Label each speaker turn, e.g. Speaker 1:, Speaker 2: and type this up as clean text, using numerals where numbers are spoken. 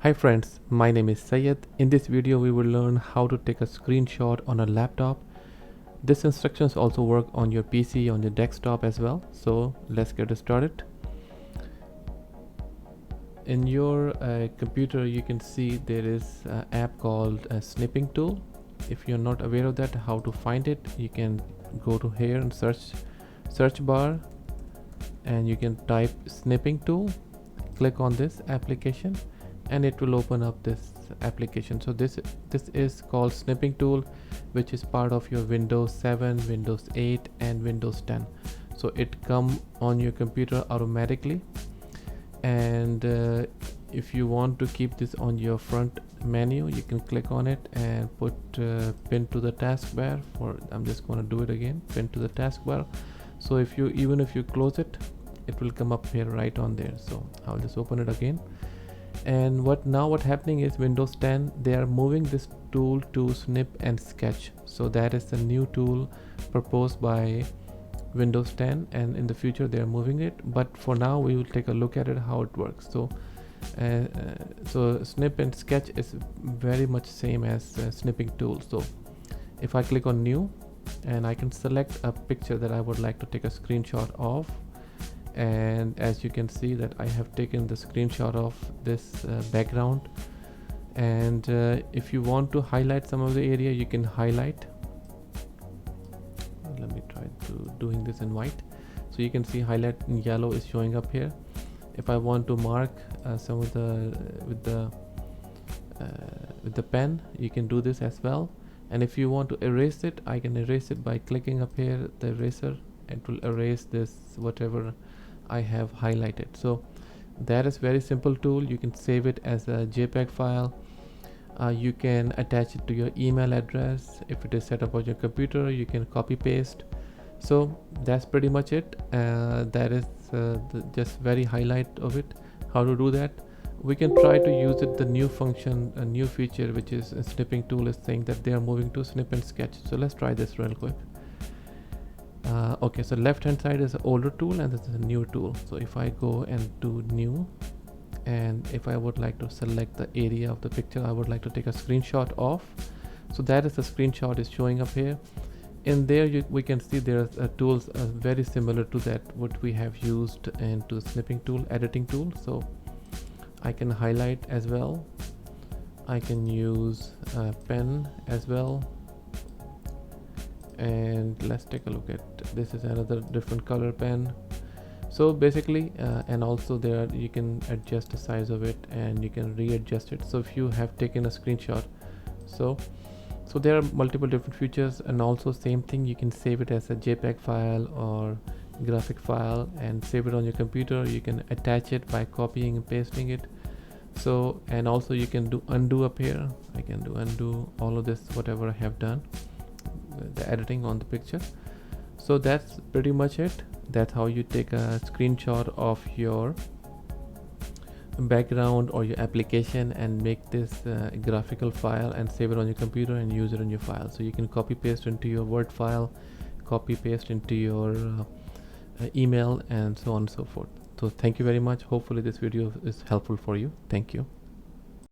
Speaker 1: Hi friends, my name is Sayed. In this video we will learn how to take a screenshot on a laptop. This instructions also work on your PC, on your desktop as well. So let's get started. In your computer you can see there is an app called a snipping tool. If you're not aware of that, how to find it, you can go to here and search bar and you can type snipping tool. Click on this application and it will open up this application. So this is called snipping tool, which is part of your Windows 7, Windows 8 and Windows 10. So it come on your computer automatically, and if you want to keep this on your front menu, you can click on it and put pin to the taskbar. I'm just going to do it again, pin to the taskbar. So if you close it, it will come up here right on there. So I'll just open it again. And what happening is Windows 10, they are moving this tool to snip and sketch. So that is the new tool proposed by Windows 10, and in the future they are moving it, but for now we will take a look at it how it works. So snip and sketch is very much same as snipping tool. So if I click on new, and I can select a picture that I would like to take a screenshot of, and as you can see that I have taken the screenshot of this background. And if you want to highlight some of the area, you can highlight. Let me try to doing this in white. So you can see highlight in yellow is showing up here. If I want to mark some of the with the pen, you can do this as well. And if you want to erase it, I can erase it by clicking up here the eraser. It will erase this whatever I have highlighted. So that is very simple tool. You can save it as a JPEG file. You can attach it to your email address. If it is set up on your computer, you can copy paste. So that's pretty much it. That is just very highlight of it. How to do that? We can try to use it, the new function, a new feature, which is a snipping tool is saying that they are moving to snip and sketch. So let's try this real quick. Okay, so left hand side is an older tool and this is a new tool. So if I go and do new, and if I would like to select the area of the picture I would like to take a screenshot of, so that is the screenshot is showing up here. In there we can see there are tools very similar to that what we have used into the snipping tool, editing tool. So I can highlight as well, I can use a pen as well. And let's take a look at this is another different color pen. So basically and also there you can adjust the size of it and you can readjust it. So if you have taken a screenshot, so there are multiple different features. And also same thing, you can save it as a JPEG file or graphic file and save it on your computer. You can attach it by copying and pasting it. So and also you can do undo up here. I can do undo all of this whatever I have done, the editing on the picture. So that's pretty much it. That's how you take a screenshot of your background or your application and make this graphical file and save it on your computer and use it in your file. So you can copy paste into your Word file, copy paste into your email, and so on and so forth. So thank you very much. Hopefully this video is helpful for you. Thank you.